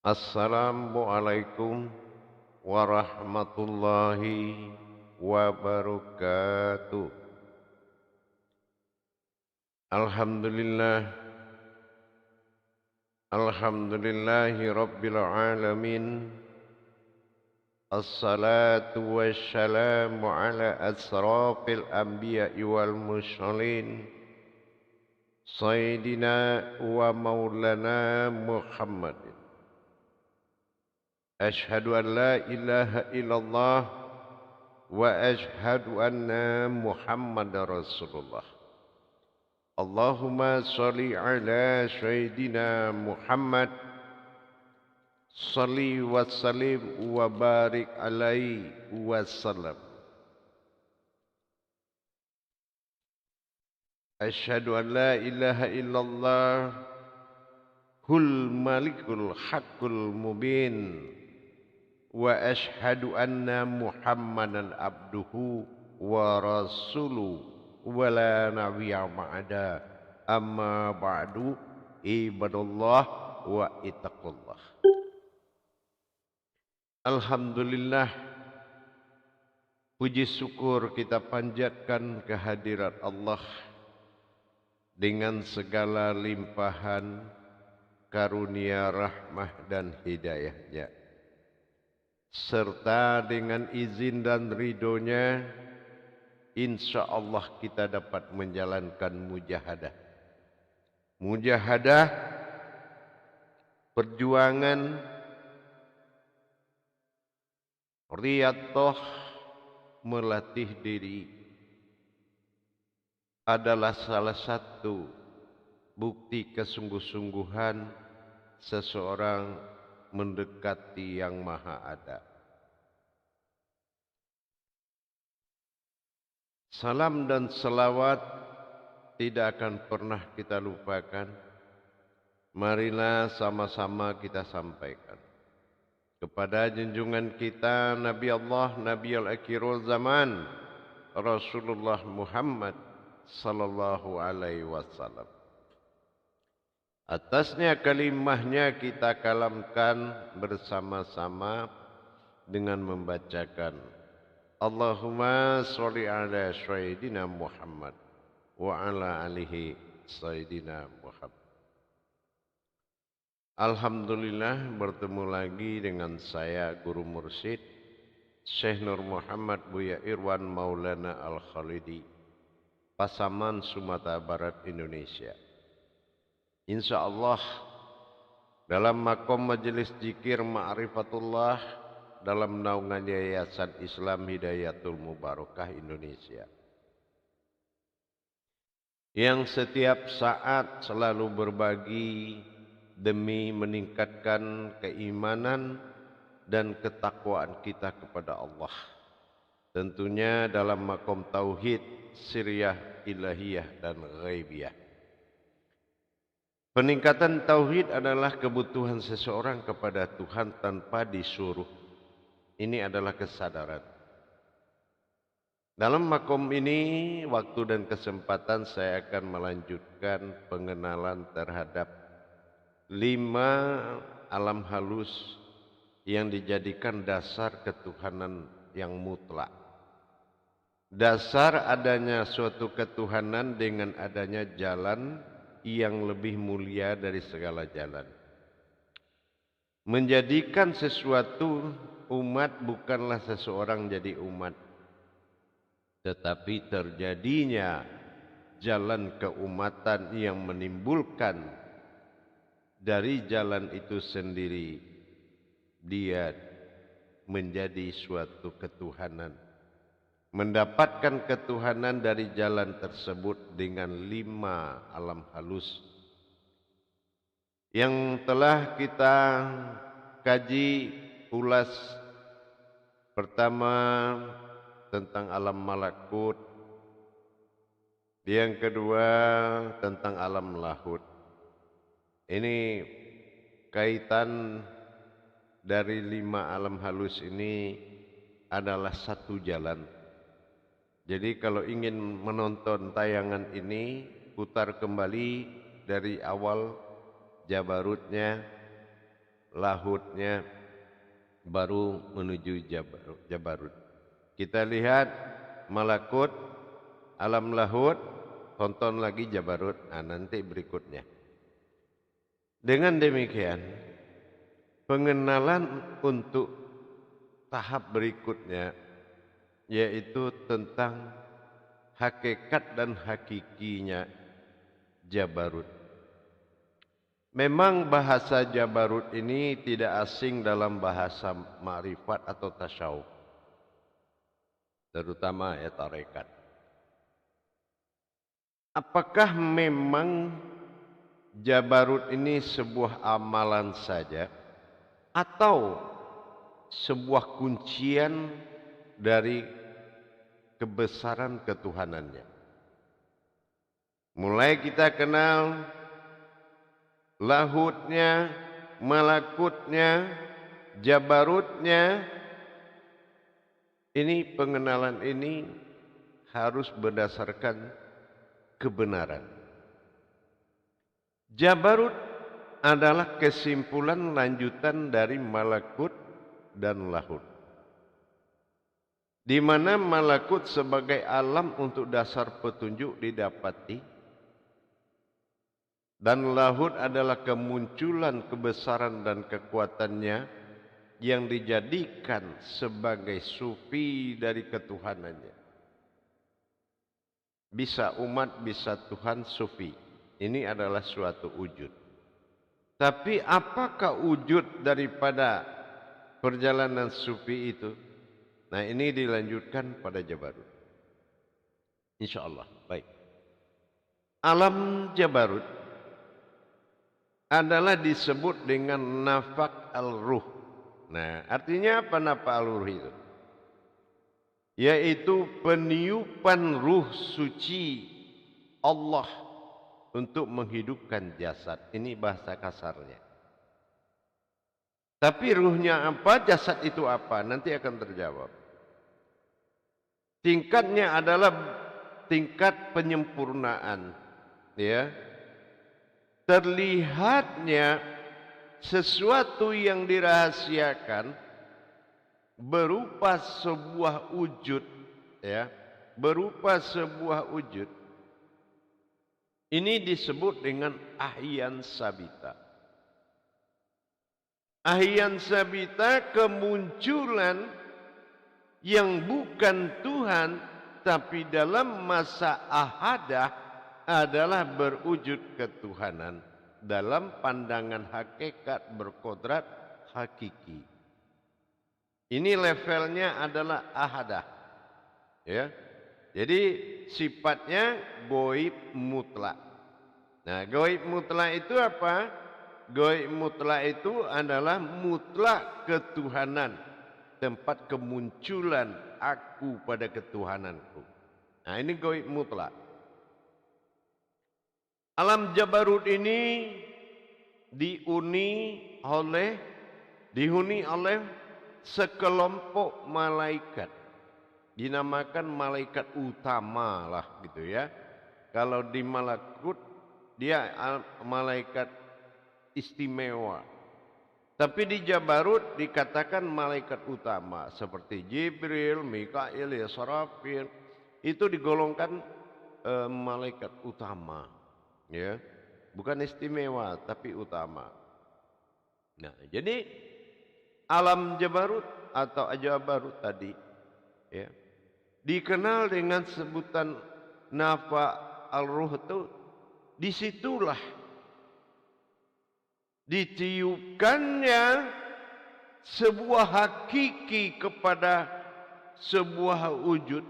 Assalamualaikum warahmatullahi wabarakatuh. Alhamdulillah, alhamdulillahi rabbil alamin. Assalatu wassalamu ala asrafil anbiya'i wal mursalin. Sayyidina wa maulana Muhammadin. Ashhadu an la ilaha illallah wa ashhadu anna Muhammadar Rasulullah. Allahumma salli ala Sayyidina Muhammad. Salli wa sallim wa barik alaihi wa sallam. Ashhadu an la ilaha illallah hul malikul haqqul mubin. Wa ashhadu anna Muhammadan abduhu wa rasuluhu wa la nabiyya ba'da. Amma ba'du, ibadallah wa ittaqullah. Alhamdulillah, puji syukur kita panjatkan kehadirat Allah dengan segala limpahan karunia rahmah dan hidayahnya, serta dengan izin dan ridhonya, insya Allah kita dapat menjalankan mujahadah. Mujahadah, perjuangan, riyadhah, melatih diri adalah salah satu bukti kesungguh-sungguhan seseorang mendekati Yang Maha Ada. Salam dan selawat tidak akan pernah kita lupakan. Marilah sama-sama kita sampaikan kepada junjungan kita Nabi Allah, Nabi al-akhirul zaman, Rasulullah Muhammad sallallahu alaihi wasallam. Atasnya kalimahnya kita kalamkan bersama-sama dengan membacakan Allahumma sholli ala Sayyidina Muhammad wa ala alihi Sayyidina Muhammad. Alhamdulillah, bertemu lagi dengan saya Guru Mursyid Syekh Nur Muhammad Buya Irwan Maulana Al-Khalidi, Pasaman, Sumatera Barat, Indonesia. Insya Allah dalam makom majelis zikir Ma'rifatullah dalam naungan Yayasan Islam Hidayatul Mubarakah Indonesia, yang setiap saat selalu berbagi demi meningkatkan keimanan dan ketakwaan kita kepada Allah. Tentunya dalam makom tauhid, sirriyah, ilahiyah, dan ghaibiyah. Peningkatan tauhid adalah kebutuhan seseorang kepada Tuhan tanpa disuruh. Ini adalah kesadaran. Dalam makom ini, waktu dan kesempatan saya akan melanjutkan pengenalan terhadap 5 alam halus yang dijadikan dasar ketuhanan yang mutlak. Dasar adanya suatu ketuhanan dengan adanya jalan yang lebih mulia dari segala jalan. Menjadikan sesuatu umat bukanlah seseorang jadi umat, tetapi terjadinya jalan keumatan yang menimbulkan dari jalan itu sendiri dia menjadi suatu ketuhanan. Mendapatkan ketuhanan dari jalan tersebut dengan 5 alam halus yang telah kita kaji ulas. Pertama tentang alam malakut, yang kedua tentang alam lahut. Ini kaitan dari 5 alam halus ini adalah satu jalan. Jadi kalau ingin menonton tayangan ini, putar kembali dari awal Jabarutnya, lahutnya baru menuju Jabarut. Kita lihat malakut, alam lahut, tonton lagi Jabarut. Nanti berikutnya. Dengan demikian, pengenalan untuk tahap berikutnya yaitu tentang hakikat dan hakikinya Jabarut. Memang bahasa Jabarut ini tidak asing dalam bahasa ma'rifat atau tasyawuf, terutama tarekat. Apakah memang Jabarut ini sebuah amalan saja atau sebuah kuncian dari kebesaran ketuhanannya? Mulai kita kenal lahutnya, malakutnya, Jabarutnya. Ini pengenalan ini harus berdasarkan kebenaran. Jabarut adalah kesimpulan lanjutan dari malakut dan lahut, di mana malakut sebagai alam untuk dasar petunjuk didapati, dan lahut adalah kemunculan kebesaran dan kekuatannya yang dijadikan sebagai sufi dari ketuhanannya. Bisa umat, bisa Tuhan, sufi. Ini adalah suatu wujud. Tapi apakah wujud daripada perjalanan sufi itu? Nah, ini dilanjutkan pada Jabarut. InsyaAllah. Baik. Alam Jabarut adalah disebut dengan nafak al-ruh. Nah, artinya apa nafak al-ruh itu? Yaitu peniupan ruh suci Allah untuk menghidupkan jasad. Ini bahasa kasarnya. Tapi ruhnya apa, jasad itu apa? Nanti akan terjawab. Tingkatnya adalah tingkat penyempurnaan. Ya. Terlihatnya sesuatu yang dirahasiakan berupa sebuah wujud, ya, berupa sebuah wujud. Ini disebut dengan ahyan sabita. Ahyan sabita, kemunculan yang bukan Tuhan, tapi dalam masa ahadah adalah berwujud ketuhanan dalam pandangan hakikat berkodrat hakiki. Ini levelnya adalah ahadah, ya. Jadi sifatnya goib mutlak. Nah, goib mutlak itu apa? Goib mutlak itu adalah mutlak ketuhanan, tempat kemunculan aku pada ketuhananku. Nah, ini goib mutlak. Alam Jabarut ini dihuni oleh sekelompok malaikat, dinamakan malaikat utama lah gitu ya. Kalau di malakut dia malaikat istimewa, tapi di Jabarut dikatakan malaikat utama seperti Jibril, Mikail, Israfil. Itu digolongkan malaikat utama, ya, bukan istimewa tapi utama. Nah, jadi alam Jabarut atau Jabarut tadi, ya, dikenal dengan sebutan nafa al-ruh. Itu disitulah ditiupkannya sebuah hakiki kepada sebuah wujud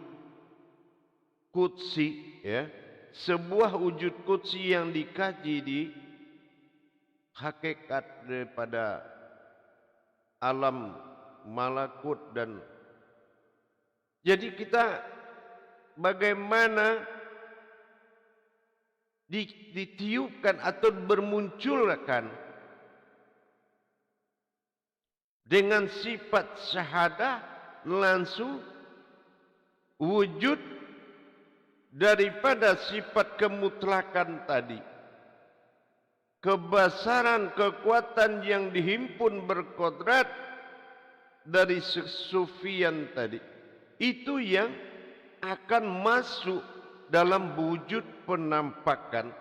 qudsi, ya, sebuah wujud qudsi yang dikaji di hakikat daripada alam malakut. Dan jadi kita bagaimana ditiupkan atau bermunculkan dengan sifat syahadah langsung wujud daripada sifat kemutlakan tadi. kebesaran kekuatan yang dihimpun berkodrat dari sufian tadi, itu yang akan masuk dalam wujud penampakan,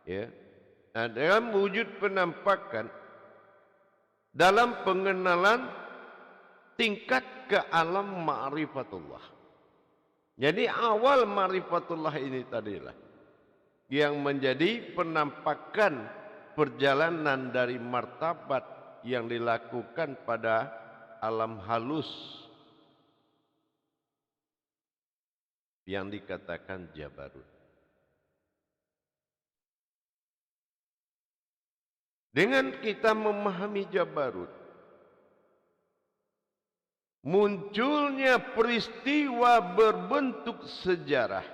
ya. Nah, dalam wujud penampakan, dalam pengenalan tingkat ke alam ma'rifatullah. Jadi awal ma'rifatullah ini tadilah yang menjadi penampakan perjalanan dari martabat yang dilakukan pada alam halus yang dikatakan Jabarut. Dengan kita memahami Jabarut, munculnya peristiwa berbentuk sejarah.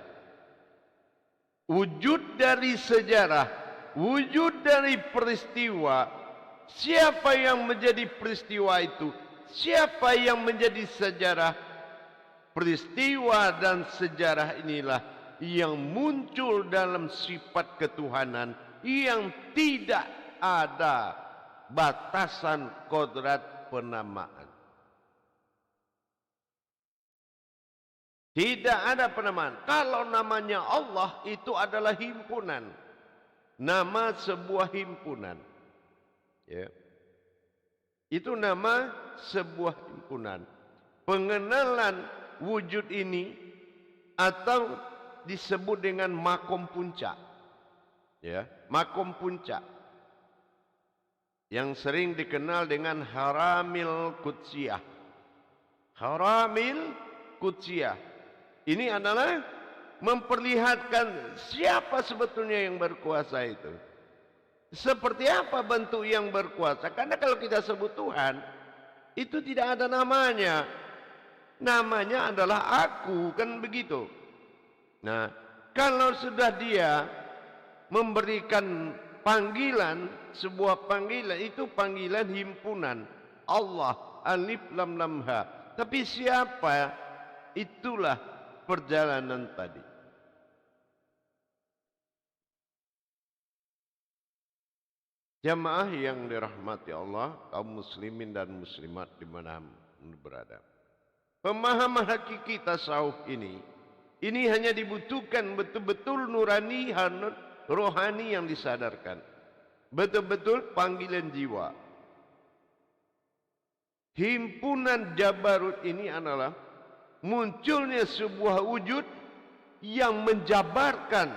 Wujud dari sejarah, wujud dari peristiwa. Siapa yang menjadi peristiwa itu? Siapa yang menjadi sejarah? Peristiwa dan sejarah inilah yang muncul dalam sifat ketuhanan yang tidak ada batasan kodrat penamaan. Tidak ada penamaan. Kalau namanya Allah itu adalah himpunan. Nama sebuah himpunan. Ya. Itu nama sebuah himpunan. Pengenalan wujud ini atau disebut dengan makom puncak. Ya, makom puncak. Yang sering dikenal dengan haramil qudsiyah. Haramil qudsiyah. Ini adalah memperlihatkan siapa sebetulnya yang berkuasa itu. Seperti apa bentuk yang berkuasa? Karena kalau kita sebut Tuhan, itu tidak ada namanya. Namanya adalah aku, kan begitu. Nah, kalau sudah dia memberikan panggilan, sebuah panggilan, itu panggilan himpunan. Allah, alif lam lam ha. Tapi siapa? Itulah perjalanan tadi. Jamaah yang dirahmati Allah, kaum muslimin dan muslimat dimana berada. Pemahaman hakiki tasawuf ini hanya dibutuhkan betul-betul nurani, rohani yang disadarkan. Betul-betul panggilan jiwa. Himpunan Jabarut ini adalah munculnya sebuah wujud yang menjabarkan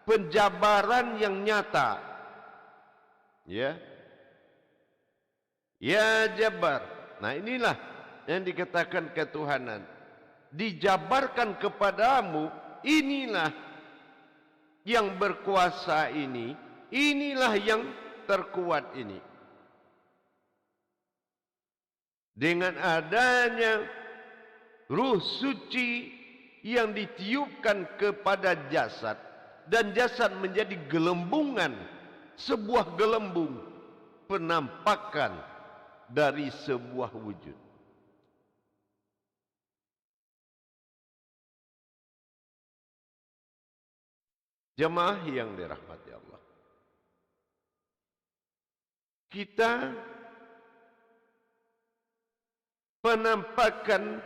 penjabaran yang nyata. Ya. Ya Jabar. Nah, inilah yang dikatakan ketuhanan. Dijabarkan kepadamu, inilah yang berkuasa ini, inilah yang terkuat ini. Dengan adanya ruh suci yang ditiupkan kepada jasad, dan jasad menjadi gelembungan, sebuah gelembung penampakan dari sebuah wujud. Jemaah yang dirahmati Allah, kita penampakan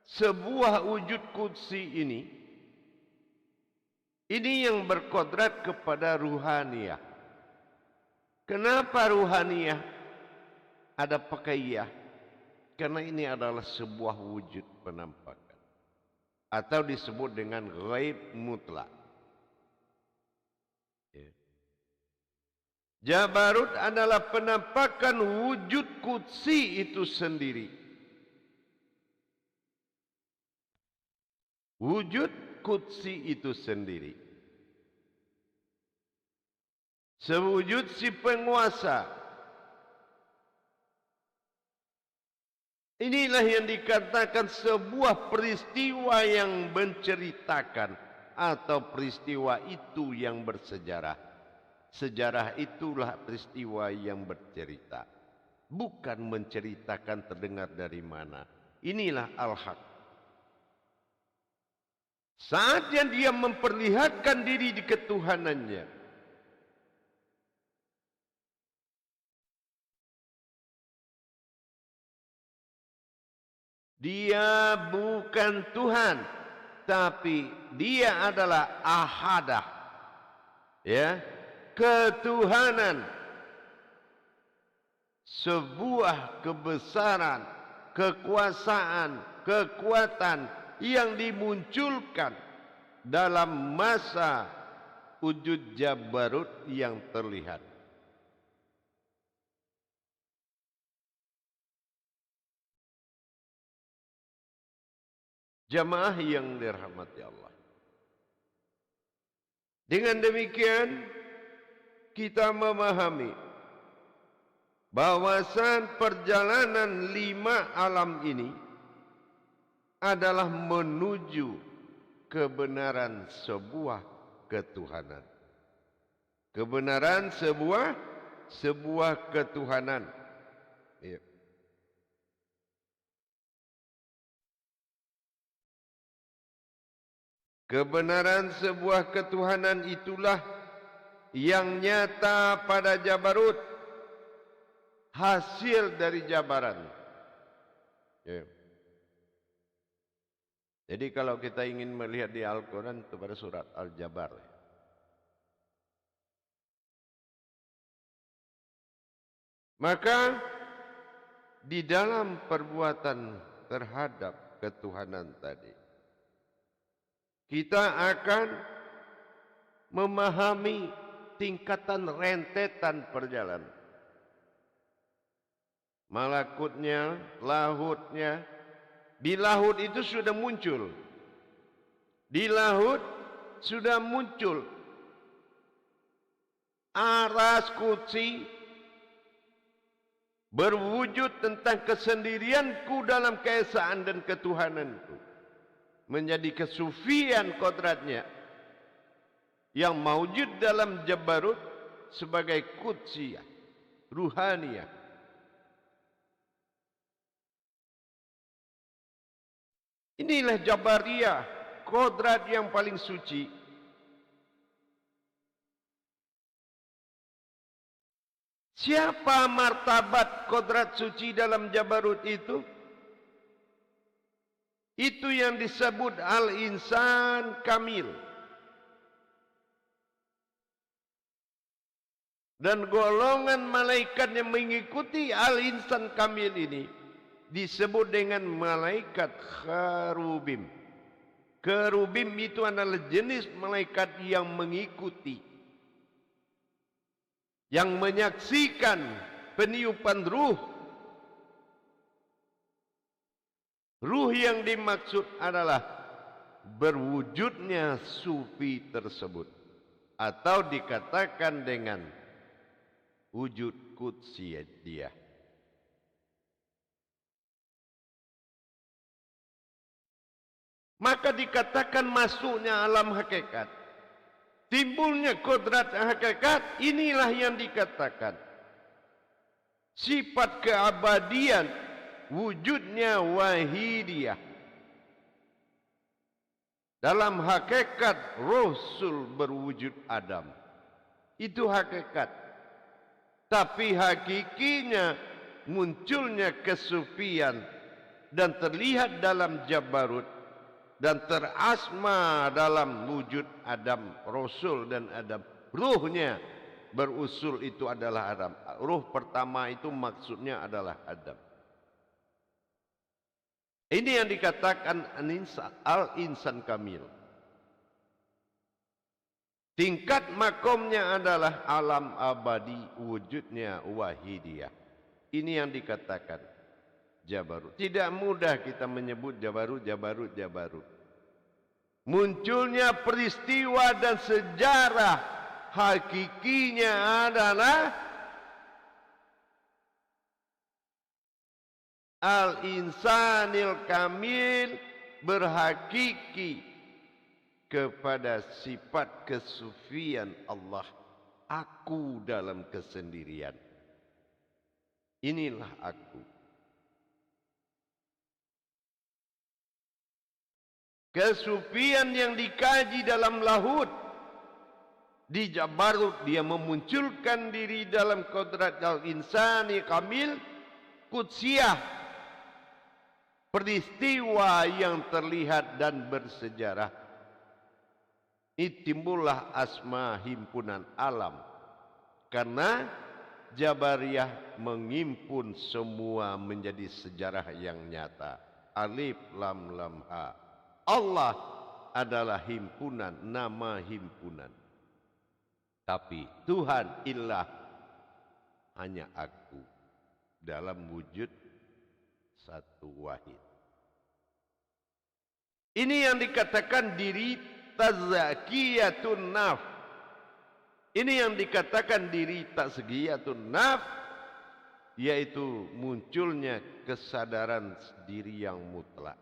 sebuah wujud qudsi ini yang berkodrat kepada ruhaniyah. Kenapa ruhaniyah ada pakaiyah? Karena ini adalah sebuah wujud penampakan, atau disebut dengan ghaib mutlak. Jabarut adalah penampakan wujud qudsi itu sendiri. Wujud qudsi itu sendiri. Sewujud si penguasa. Inilah yang dikatakan sebuah peristiwa yang menceritakan, atau peristiwa itu yang bersejarah. Sejarah itulah peristiwa yang bercerita, bukan menceritakan terdengar dari mana. Inilah al-haq. Saat yang dia memperlihatkan diri di ketuhanannya, Dia bukan Tuhan, tapi dia adalah ahadah. Ya, ketuhanan, sebuah kebesaran, kekuasaan, kekuatan yang dimunculkan dalam masa wujud Jabarut yang terlihat. Jamaah yang dirahmati Allah. Dengan demikian kita memahami bahwasan perjalanan 5 alam ini adalah menuju kebenaran sebuah ketuhanan. Kebenaran sebuah ketuhanan. Ya. Kebenaran sebuah ketuhanan itulah yang nyata pada Jabarut, hasil dari jabaran. Ya. Jadi kalau kita ingin melihat di Al-Quran itu pada surat Al-Jabar. Maka di dalam perbuatan terhadap ketuhanan tadi, kita akan memahami tingkatan rentetan perjalanan. Malakutnya, lahutnya. Di lahut itu sudah muncul. Di lahut sudah muncul aras kudsi berwujud tentang kesendirianku dalam keesaan dan ketuhananku. Menjadi kesufian kodratnya yang mawujud dalam Jabarut sebagai kudsiyah, ruhaniyah. Inilah Jabariyah, kodrat yang paling suci. Siapa martabat kodrat suci dalam Jabarut itu? Itu yang disebut al-insan kamil. Dan golongan malaikat yang mengikuti al-insan kamil ini disebut dengan malaikat kharubim. Kharubim itu adalah jenis malaikat yang mengikuti, yang menyaksikan peniupan ruh. Ruh yang dimaksud adalah berwujudnya sufi tersebut, atau dikatakan dengan wujud kudsiyah dia. Maka dikatakan masuknya alam hakikat, timbulnya kodrat hakikat. Inilah yang dikatakan sifat keabadian, wujudnya wahidiyah. Dalam hakikat Rasul berwujud Adam, itu hakikat. Tapi hakikinya munculnya kesufian dan terlihat dalam Jabarut dan terasma dalam wujud Adam, Rasul dan Adam. Ruhnya berusul itu adalah Adam. Ruh pertama itu maksudnya adalah Adam. Ini yang dikatakan al-insan kamil. Tingkat makomnya adalah alam abadi, wujudnya wahidiyah. Ini yang dikatakan Jabarut. Tidak mudah kita menyebut Jabarut. Munculnya peristiwa dan sejarah hakikinya adalah al-insanil kamil, berhakiki kepada sifat kesufian Allah. Aku dalam kesendirian. Inilah aku. Kesufian yang dikaji dalam lahut. Di Jabarut dia memunculkan diri dalam kodrat al-insani kamil, kudsiyah. peristiwa yang terlihat dan bersejarah. Ini timbullah asma himpunan alam. Karena Jabariyah mengimpun semua menjadi sejarah yang nyata. Alif lam lam ha. Allah adalah himpunan, nama himpunan. Tapi Tuhan ilah hanya aku dalam wujud satu wahid. Ini yang dikatakan diri tazkiyatun nafs. Ini yang dikatakan diri tazkiyatun nafs, yaitu munculnya kesadaran diri yang mutlak.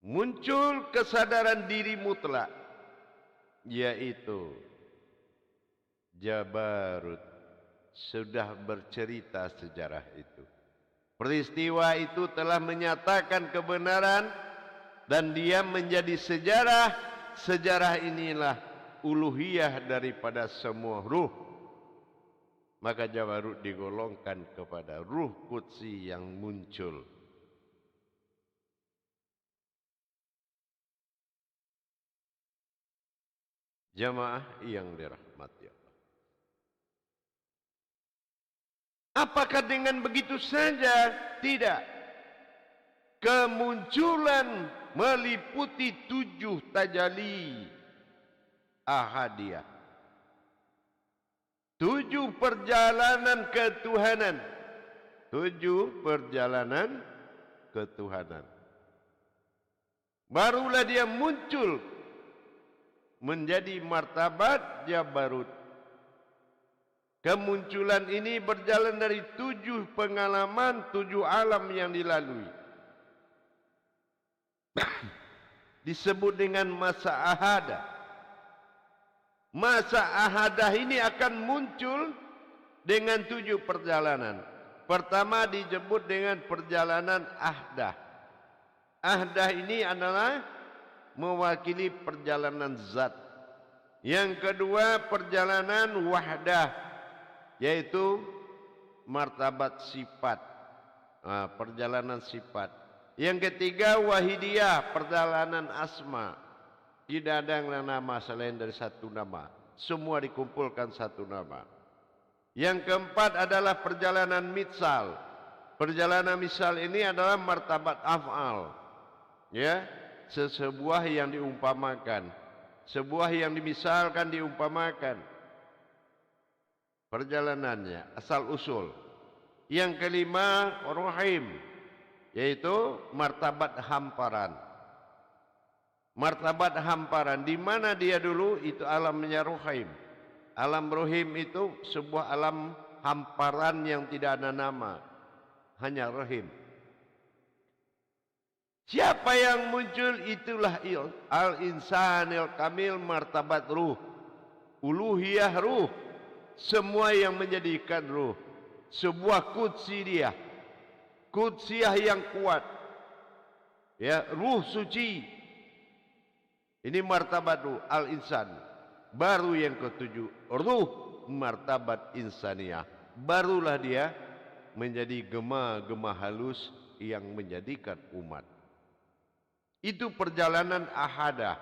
Muncul kesadaran diri mutlak, yaitu Jabarut sudah bercerita sejarah itu. Peristiwa itu telah menyatakan kebenaran dan dia menjadi sejarah. Sejarah inilah uluhiyah daripada semua ruh. Maka Jabarut digolongkan kepada ruh qudsi yang muncul. Jamaah yang dirahmati Allah. Apakah dengan begitu saja? Tidak. Kemunculan meliputi 7 tajalli ahadiyah. 7 perjalanan ketuhanan. 7 perjalanan ketuhanan. Barulah dia muncul menjadi martabat Jabarut. Kemunculan ini berjalan dari 7 pengalaman, 7 alam yang dilalui. Disebut dengan masa ahadah. Masa ahadah ini akan muncul dengan 7 perjalanan. Pertama disebut dengan perjalanan ahdah. Ahdah ini adalah mewakili perjalanan zat. Yang kedua perjalanan wahdah, yaitu martabat sifat. Perjalanan sifat. Yang ketiga wahidiyah, perjalanan asma. Tidak ada yang nama selain dari satu nama. Semua dikumpulkan satu nama. Yang keempat adalah perjalanan mitsal. Perjalanan misal ini adalah martabat af'al. Ya, sebuah yang diumpamakan. Sebuah yang dimisalkan diumpamakan. Perjalanannya asal usul. Yang kelima rohim, yaitu martabat hamparan. Martabat hamparan di mana dia dulu itu alamnya rohim. Alam rohim itu sebuah alam hamparan yang tidak ada nama, hanya rohim. Siapa yang muncul itulah al-insanil kamil, martabat ruh, uluhiyah ruh, semua yang menjadikan ruh, sebuah qudsi dia. Qudsiyah yang kuat, ya, ruh suci. Ini martabat ruh al-insan. Baru yang ketujuh, ruh martabat insaniyah. Barulah dia menjadi gema-gema halus yang menjadikan umat. Itu perjalanan ahadah.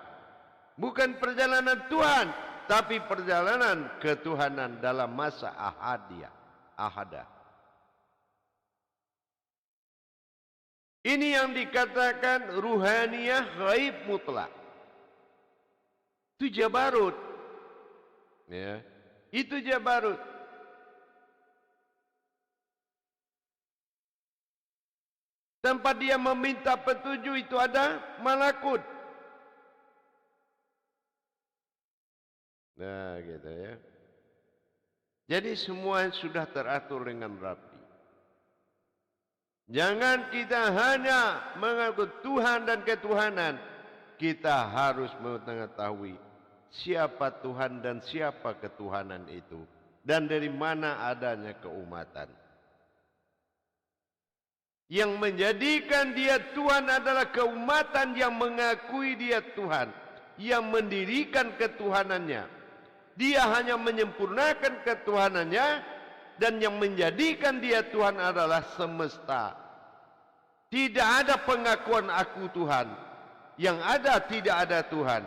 Bukan perjalanan Tuhan, tapi perjalanan ketuhanan dalam masa ahadiyah. Ahadah. Ini yang dikatakan ruhaniyah ghaib mutlak. Itu Jabarut. Ya, itu Jabarut. Tempat dia meminta petunjuk itu ada malakut. Nah, gitu ya. Jadi semua sudah teratur dengan rapi. Jangan kita hanya mengaku Tuhan dan ketuhanan. Kita harus mengetahui siapa Tuhan dan siapa ketuhanan itu. Dan dari mana adanya keumatan. Yang menjadikan dia Tuhan adalah keumatan yang mengakui dia Tuhan. Yang mendirikan ketuhanannya. Dia hanya menyempurnakan ketuhanannya dan yang menjadikan dia Tuhan adalah semesta. Tidak ada pengakuan aku Tuhan. Yang ada tidak ada Tuhan.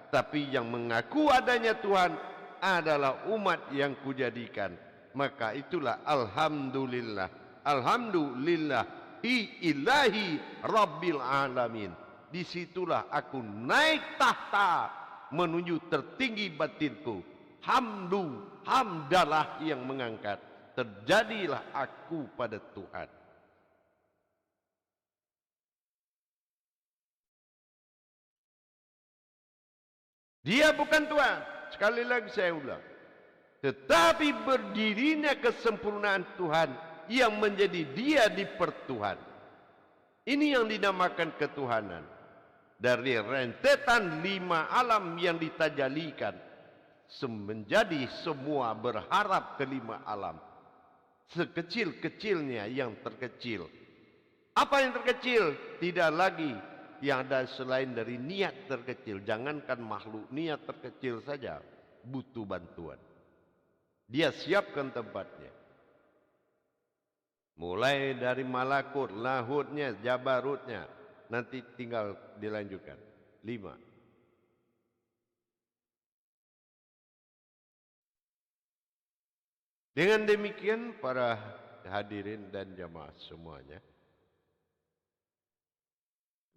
Tapi yang mengaku adanya Tuhan adalah umat yang kujadikan. Maka itulah alhamdulillah. Alhamdulillahi ilahi rabbil alamin. Disitulah aku naik tahta menuju tertinggi batinku. Hamdalah yang mengangkat. Terjadilah aku pada Tuhan. Dia bukan Tuhan. Sekali lagi saya ulang. Tetapi berdirinya kesempurnaan Tuhan yang menjadi dia di pertuhan. Ini yang dinamakan ketuhanan. Dari rentetan 5 alam yang ditajalikan. Menjadi semua berharap ke 5 alam. Sekecil-kecilnya yang terkecil. Apa yang terkecil? Tidak lagi yang ada selain dari niat terkecil. Jangankan makhluk, niat terkecil saja butuh bantuan. Dia siapkan tempatnya. Mulai dari malakut, lahutnya, jabarutnya. Nanti tinggal dilanjutkan. 5. Dengan demikian para hadirin dan jamaah semuanya.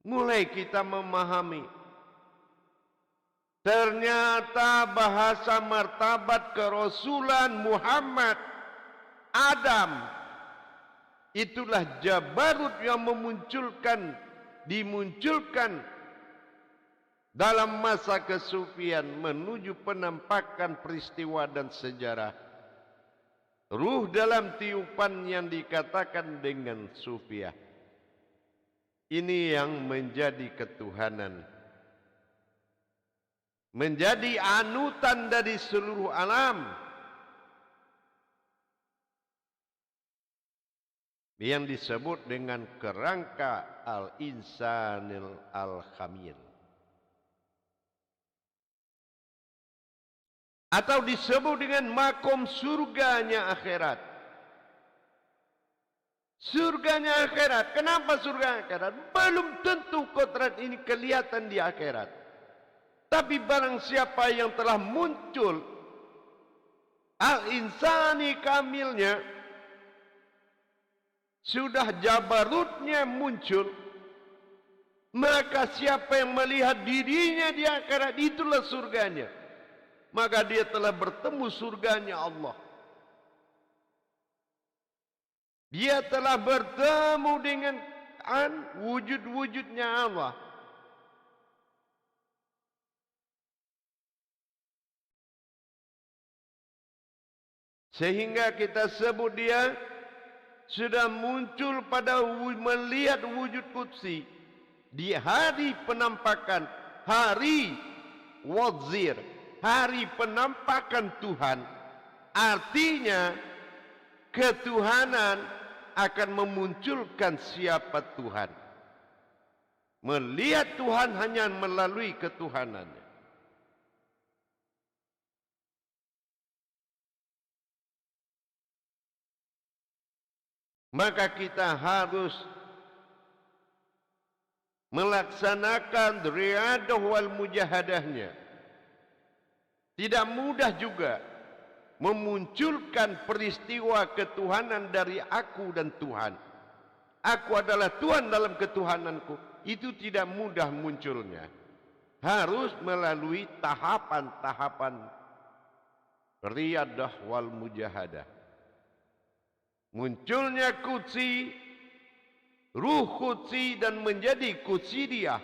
Mulai kita memahami. Ternyata bahasa martabat kerasulan Muhammad Adam. Itulah jabarut yang dimunculkan dalam masa kesufian menuju penampakan peristiwa dan sejarah. Ruh dalam tiupan yang dikatakan dengan sufiah. Ini yang menjadi ketuhanan. Menjadi anutan dari seluruh alam. Yang disebut dengan kerangka al-insanil al-khamil. Atau disebut dengan makom surganya akhirat. Surganya akhirat. Kenapa surga akhirat? Belum tentu kodrat ini kelihatan di akhirat. Tapi barang siapa yang telah muncul al-insani kamilnya, sudah jabarutnya muncul, maka siapa yang melihat dirinya di akhirat, itulah surganya. Maka dia telah bertemu surganya Allah. Dia telah bertemu dengan wujud-wujudnya Allah. Sehingga kita sebut dia sudah muncul pada melihat wujud qudsi. Di hari penampakan, hari wadzir, hari penampakan Tuhan. Artinya ketuhanan akan memunculkan siapa Tuhan. Melihat Tuhan hanya melalui ketuhanannya. Maka kita harus melaksanakan riadah wal mujahadahnya. Tidak mudah juga memunculkan peristiwa ketuhanan dari aku dan Tuhan. Aku adalah Tuhan dalam ketuhananku. Itu tidak mudah munculnya. Harus melalui tahapan-tahapan riadah wal mujahadah. Munculnya qudsi, ruh qudsi dan menjadi qudsidiyah.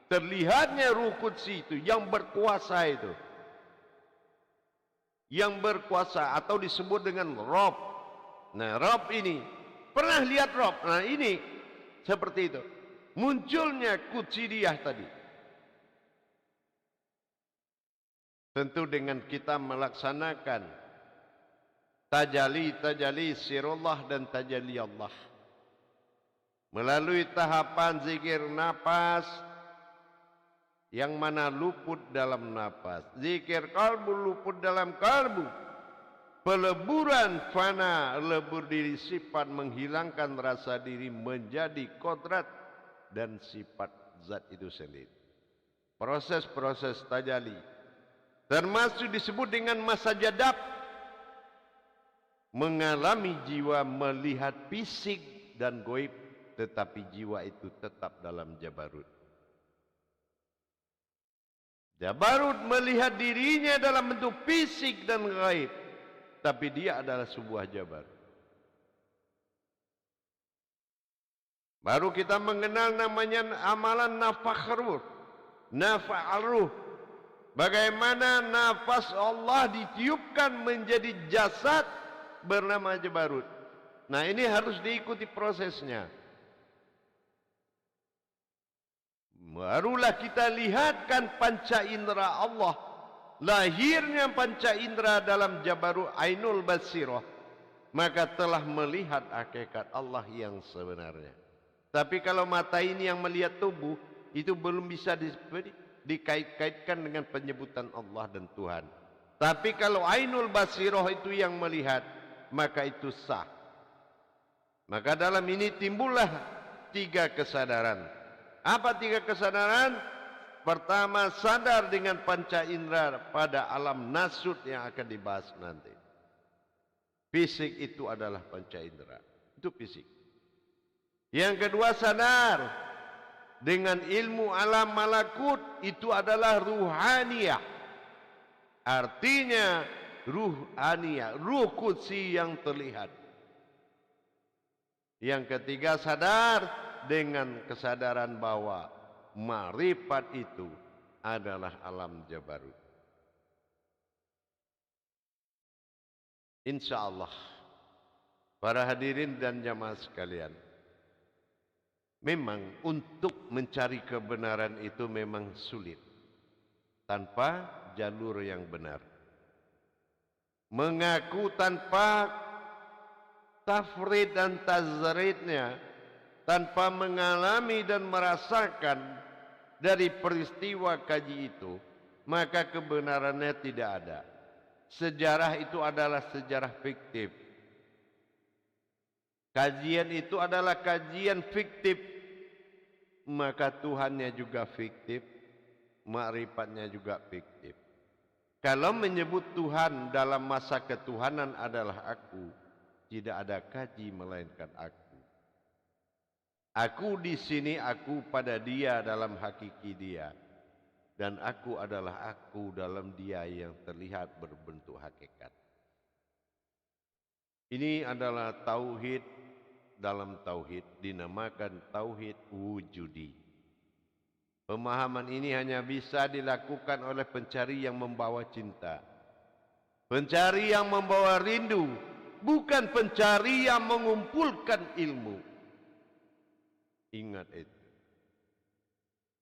Terlihatnya ruh qudsi itu yang berkuasa itu. Yang berkuasa atau disebut dengan Rob. Nah, Rob ini pernah lihat Rob. Nah, ini seperti itu. Munculnya qudsidiyah tadi. Tentu dengan kita melaksanakan tajalli sirullah dan tajalli Allah. Melalui tahapan zikir nafas, yang mana luput dalam nafas. Zikir kalbu luput dalam kalbu. Peleburan fana, lebur diri sifat, menghilangkan rasa diri menjadi kodrat dan sifat zat itu sendiri. Proses-proses tajali termasuk disebut dengan masa jadab, mengalami jiwa melihat fisik dan goib, tetapi jiwa itu tetap dalam jabarut. Jabarut melihat dirinya dalam bentuk fisik dan gaib, tapi dia adalah sebuah jabarut. Baru kita mengenal namanya amalan nafakh ruh, nafa'al ruh. Bagaimana nafas Allah ditiupkan menjadi jasad bernama jabarut. Nah, ini harus diikuti prosesnya. Barulah kita lihatkan panca indera Allah. Lahirnya panca indera dalam jabarut ainul basirah, maka telah melihat hakikat Allah yang sebenarnya. Tapi kalau mata ini yang melihat tubuh, itu belum bisa dikait-kaitkan dengan penyebutan Allah dan Tuhan. Tapi kalau ainul basirah itu yang melihat, maka itu sah. Maka dalam ini timbullah 3 kesadaran. Apa 3 kesadaran? Pertama, sadar dengan panca indera pada alam nasut yang akan dibahas nanti. Fisik itu adalah panca indera, itu fisik. Yang kedua, sadar dengan ilmu alam malakut, itu adalah ruhaniyah. Artinya ruhaniyah, ruh qudsi yang terlihat. Yang ketiga, sadar dengan kesadaran bahwa ma'rifat itu adalah alam jabarut. Insyaallah para hadirin dan jamaah sekalian, memang untuk mencari kebenaran itu memang sulit tanpa jalur yang benar. Mengaku tanpa tafrid dan tazridnya, tanpa mengalami dan merasakan dari peristiwa kaji itu, maka kebenarannya tidak ada. Sejarah itu adalah sejarah fiktif. Kajian itu adalah kajian fiktif. Maka Tuhannya juga fiktif, ma'rifatnya juga fiktif. Kalau menyebut Tuhan dalam masa ketuhanan adalah aku, tidak ada kaji melainkan aku. Aku di sini, aku pada dia dalam hakiki dia. Dan aku adalah aku dalam dia yang terlihat berbentuk hakikat. Ini adalah tauhid dalam tauhid, dinamakan tauhid wujudi. Pemahaman ini hanya bisa dilakukan oleh pencari yang membawa cinta, pencari yang membawa rindu, bukan pencari yang mengumpulkan ilmu. Ingat itu.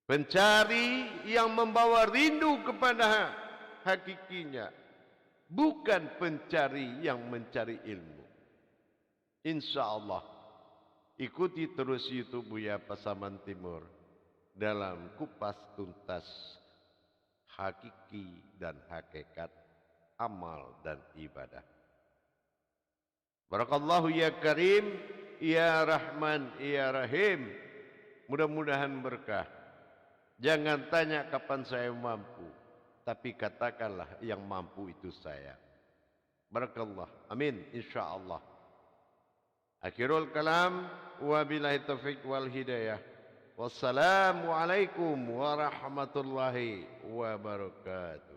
Pencari yang membawa rindu kepada hakikinya, bukan pencari yang mencari ilmu. Insyaallah ikuti terus YouTube Buya Pasaman Timur dalam kupas tuntas hakiki dan hakikat amal dan ibadah. Barakallahu ya Karim, ya Rahman, ya Rahim. Mudah-mudahan berkah. Jangan tanya kapan saya mampu, tapi katakanlah yang mampu itu saya. Barakallah. Amin. Insyaallah. Akhirul kalam. Wabillahi taufiq wal hidayah. Wassalamualaikum warahmatullahi wabarakatuh.